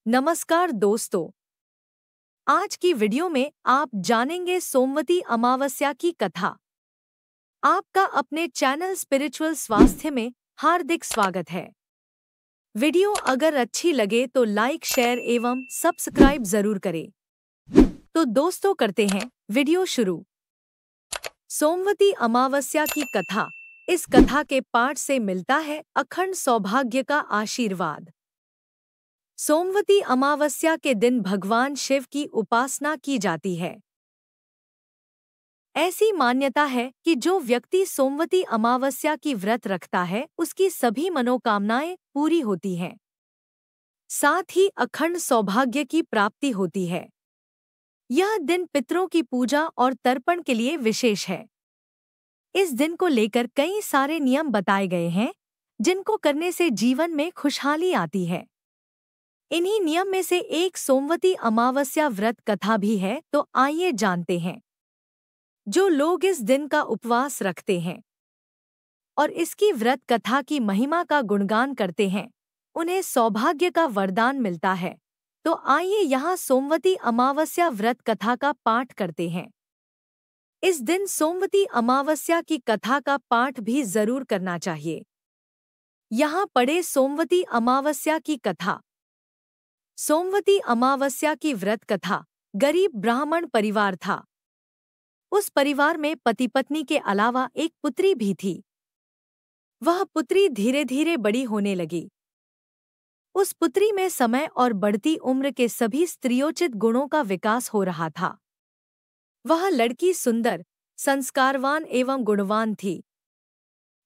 नमस्कार दोस्तों, आज की वीडियो में आप जानेंगे सोमवती अमावस्या की कथा। आपका अपने चैनल स्पिरिचुअल स्वास्थ्य में हार्दिक स्वागत है। वीडियो अगर अच्छी लगे तो लाइक, शेयर एवं सब्सक्राइब जरूर करें। तो दोस्तों करते हैं वीडियो शुरू। सोमवती अमावस्या की कथा। इस कथा के पाठ से मिलता है अखंड सौभाग्य का आशीर्वाद। सोमवती अमावस्या के दिन भगवान शिव की उपासना की जाती है। ऐसी मान्यता है कि जो व्यक्ति सोमवती अमावस्या की व्रत रखता है उसकी सभी मनोकामनाएं पूरी होती हैं। साथ ही अखंड सौभाग्य की प्राप्ति होती है। यह दिन पितरों की पूजा और तर्पण के लिए विशेष है। इस दिन को लेकर कई सारे नियम बताए गए हैं जिनको करने से जीवन में खुशहाली आती है। इन्हीं नियम में से एक सोमवती अमावस्या व्रत कथा भी है, तो आइए जानते हैं। जो लोग इस दिन का उपवास रखते हैं और इसकी व्रत कथा की महिमा का गुणगान करते हैं, उन्हें सौभाग्य का वरदान मिलता है। तो आइए यहाँ सोमवती अमावस्या व्रत कथा का पाठ करते हैं। इस दिन सोमवती अमावस्या की कथा का पाठ भी जरूर करना चाहिए। यहाँ पढ़े सोमवती अमावस्या की कथा। सोमवती अमावस्या की व्रत कथा। गरीब ब्राह्मण परिवार था। उस परिवार में पति पत्नी के अलावा एक पुत्री भी थी। वह पुत्री धीरे धीरे बड़ी होने लगी। उस पुत्री में समय और बढ़ती उम्र के सभी स्त्रियोचित गुणों का विकास हो रहा था। वह लड़की सुंदर, संस्कारवान एवं गुणवान थी,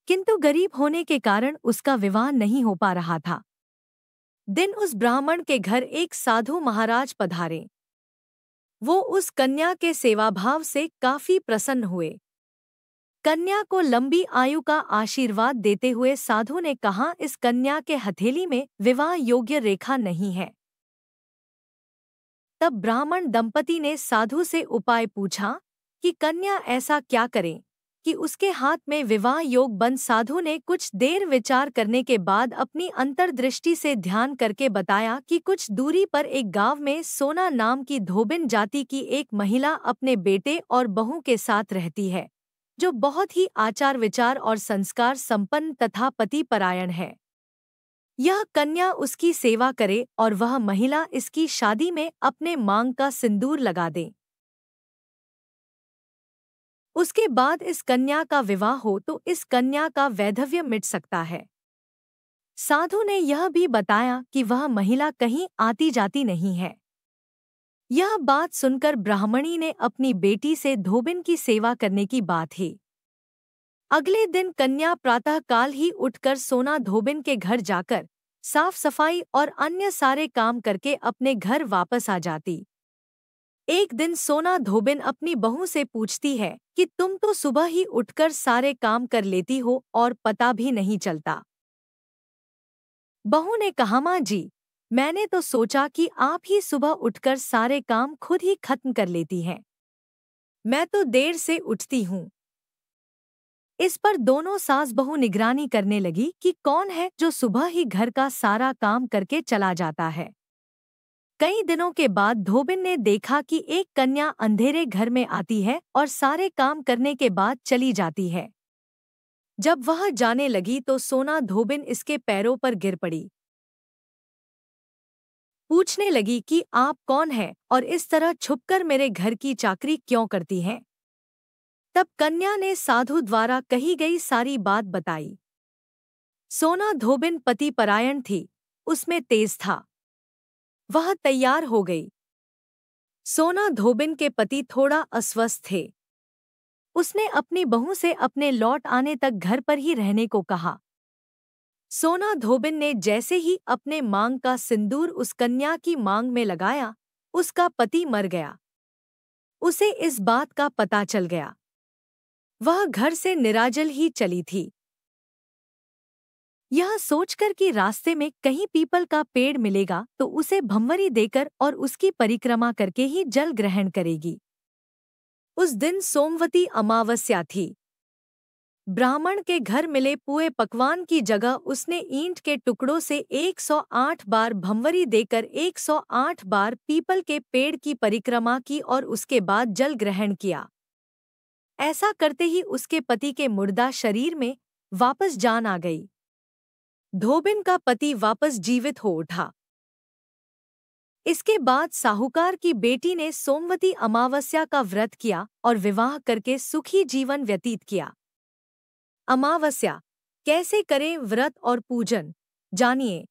किंतु गरीब होने के कारण उसका विवाह नहीं हो पा रहा था। दिन उस ब्राह्मण के घर एक साधु महाराज पधारे। वो उस कन्या के सेवाभाव से काफी प्रसन्न हुए। कन्या को लंबी आयु का आशीर्वाद देते हुए साधु ने कहा, इस कन्या के हथेली में विवाह योग्य रेखा नहीं है। तब ब्राह्मण दंपति ने साधु से उपाय पूछा कि कन्या ऐसा क्या करे कि उसके हाथ में विवाह योग बन। साधु ने कुछ देर विचार करने के बाद अपनी अंतर्दृष्टि से ध्यान करके बताया कि कुछ दूरी पर एक गांव में सोना नाम की धोबिन जाति की एक महिला अपने बेटे और बहू के साथ रहती है, जो बहुत ही आचार विचार और संस्कार संपन्न तथा पति परायण है। यह कन्या उसकी सेवा करे और वह महिला इसकी शादी में अपने मांग का सिंदूर लगा दे। उसके बाद इस कन्या का विवाह हो तो इस कन्या का वैधव्य मिट सकता है। साधु ने यह भी बताया कि वह महिला कहीं आती जाती नहीं है। यह बात सुनकर ब्राह्मणी ने अपनी बेटी से धोबिन की सेवा करने की बात ही। अगले दिन कन्या प्रातःकाल ही उठकर सोना धोबिन के घर जाकर साफ सफाई और अन्य सारे काम करके अपने घर वापस आ जाती। एक दिन सोना धोबिन अपनी बहू से पूछती है कि तुम तो सुबह ही उठकर सारे काम कर लेती हो और पता भी नहीं चलता। बहू ने कहा, माँ जी, मैंने तो सोचा कि आप ही सुबह उठकर सारे काम खुद ही खत्म कर लेती हैं। मैं तो देर से उठती हूँ। इस पर दोनों सास बहू निगरानी करने लगी कि कौन है जो सुबह ही घर का सारा काम करके चला जाता है। कई दिनों के बाद धोबिन ने देखा कि एक कन्या अंधेरे घर में आती है और सारे काम करने के बाद चली जाती है। जब वह जाने लगी तो सोना धोबिन इसके पैरों पर गिर पड़ी। पूछने लगी कि आप कौन हैं और इस तरह छुपकर मेरे घर की चाकरी क्यों करती हैं? तब कन्या ने साधु द्वारा कही गई सारी बात बताई। सोना धोबिन पति परायण थी, उसमें तेज था। वह तैयार हो गई। सोना धोबिन के पति थोड़ा अस्वस्थ थे। उसने अपनी बहू से अपने लौट आने तक घर पर ही रहने को कहा। सोना धोबिन ने जैसे ही अपने मांग का सिंदूर उस कन्या की मांग में लगाया, उसका पति मर गया। उसे इस बात का पता चल गया। वह घर से निराजल ही चली थी। यह सोचकर कि रास्ते में कहीं पीपल का पेड़ मिलेगा तो उसे भंवरी देकर और उसकी परिक्रमा करके ही जल ग्रहण करेगी। उस दिन सोमवती अमावस्या थी। ब्राह्मण के घर मिले पुए पकवान की जगह उसने ईंट के टुकड़ों से 108 बार भंवरी देकर 108 बार पीपल के पेड़ की परिक्रमा की और उसके बाद जल ग्रहण किया। ऐसा करते ही उसके पति के मुर्दा शरीर में वापस जान आ गई। धोबिन का पति वापस जीवित हो उठा। इसके बाद साहूकार की बेटी ने सोमवती अमावस्या का व्रत किया और विवाह करके सुखी जीवन व्यतीत किया। अमावस्या कैसे करें व्रत और पूजन, जानिए।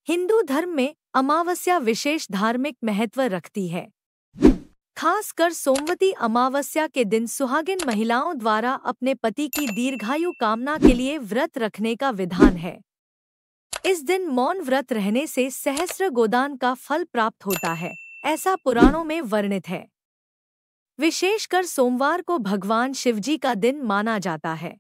हिंदू धर्म में अमावस्या विशेष धार्मिक महत्व रखती है। खासकर सोमवती अमावस्या के दिन सुहागिन महिलाओं द्वारा अपने पति की दीर्घायु कामना के लिए व्रत रखने का विधान है। इस दिन मौन व्रत रहने से सहस्र गोदान का फल प्राप्त होता है, ऐसा पुराणों में वर्णित है। विशेषकर सोमवार को भगवान शिवजी का दिन माना जाता है,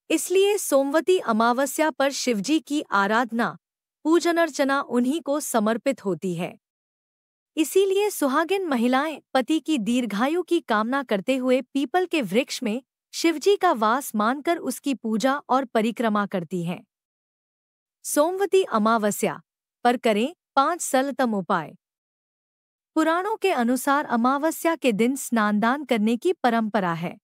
इसलिए सोमवती अमावस्या पर शिवजी की आराधना पूजन अर्चना उन्हीं को समर्पित होती है। इसीलिए सुहागिन महिलाएं पति की दीर्घायु की कामना करते हुए पीपल के वृक्ष में शिवजी का वास मानकर उसकी पूजा और परिक्रमा करती हैं। सोमवती अमावस्या पर करें 5 सरलतम उपाय। पुराणों के अनुसार अमावस्या के दिन स्नानदान करने की परंपरा है।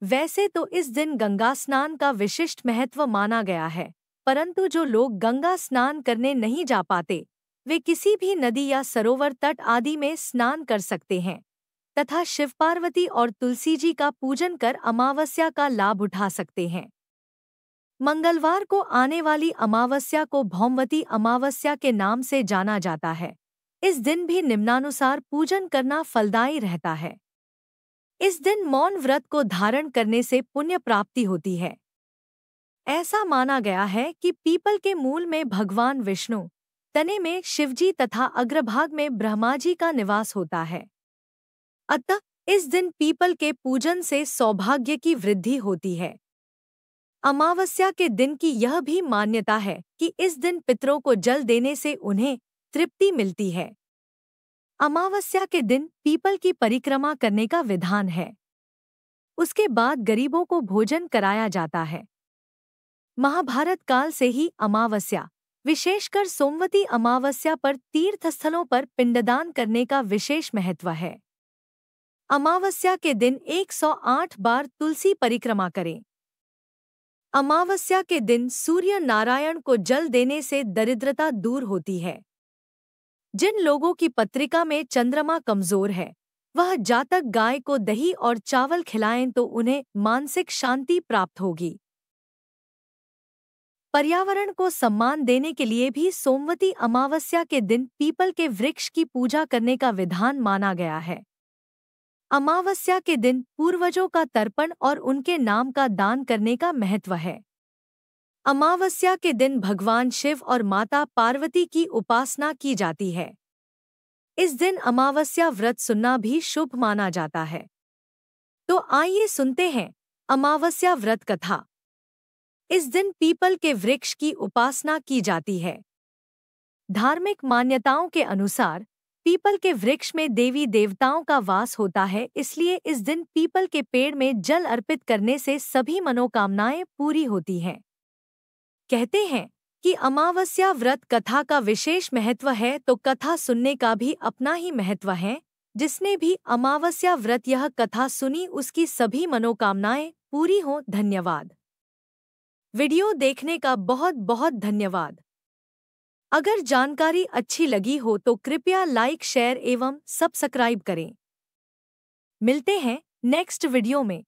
वैसे तो इस दिन गंगा स्नान का विशिष्ट महत्व माना गया है, परंतु जो लोग गंगा स्नान करने नहीं जा पाते वे किसी भी नदी या सरोवर तट आदि में स्नान कर सकते हैं तथा शिव पार्वती और तुलसी जी का पूजन कर अमावस्या का लाभ उठा सकते हैं। मंगलवार को आने वाली अमावस्या को भौमवती अमावस्या के नाम से जाना जाता है। इस दिन भी निम्नानुसार पूजन करना फलदायी रहता है। इस दिन मौन व्रत को धारण करने से पुण्य प्राप्ति होती है। ऐसा माना गया है कि पीपल के मूल में भगवान विष्णु, तने में शिवजी तथा अग्रभाग में ब्रह्मा जी का निवास होता है। अतः इस दिन पीपल के पूजन से सौभाग्य की वृद्धि होती है। अमावस्या के दिन की यह भी मान्यता है कि इस दिन पितरों को जल देने से उन्हें तृप्ति मिलती है। अमावस्या के दिन पीपल की परिक्रमा करने का विधान है। उसके बाद गरीबों को भोजन कराया जाता है। महाभारत काल से ही अमावस्या, विशेषकर सोमवती अमावस्या पर तीर्थस्थलों पर पिंडदान करने का विशेष महत्व है। अमावस्या के दिन 108 बार तुलसी परिक्रमा करें। अमावस्या के दिन सूर्य नारायण को जल देने से दरिद्रता दूर होती है। जिन लोगों की पत्रिका में चंद्रमा कमजोर है, वह जातक गाय को दही और चावल खिलाएं तो उन्हें मानसिक शांति प्राप्त होगी। पर्यावरण को सम्मान देने के लिए भी सोमवती अमावस्या के दिन पीपल के वृक्ष की पूजा करने का विधान माना गया है। अमावस्या के दिन पूर्वजों का तर्पण और उनके नाम का दान करने का महत्व है। अमावस्या के दिन भगवान शिव और माता पार्वती की उपासना की जाती है। इस दिन अमावस्या व्रत सुनना भी शुभ माना जाता है। तो आइए सुनते हैं अमावस्या व्रत कथा। इस दिन पीपल के वृक्ष की उपासना की जाती है। धार्मिक मान्यताओं के अनुसार पीपल के वृक्ष में देवी देवताओं का वास होता है, इसलिए इस दिन पीपल के पेड़ में जल अर्पित करने से सभी मनोकामनाएं पूरी होती हैं। कहते हैं कि अमावस्या व्रत कथा का विशेष महत्व है, तो कथा सुनने का भी अपना ही महत्व है। जिसने भी अमावस्या व्रत यह कथा सुनी उसकी सभी मनोकामनाएं पूरी हों। धन्यवाद। वीडियो देखने का बहुत बहुत धन्यवाद। अगर जानकारी अच्छी लगी हो तो कृपया लाइक, शेयर एवं सब्सक्राइब करें। मिलते हैं नेक्स्ट वीडियो में।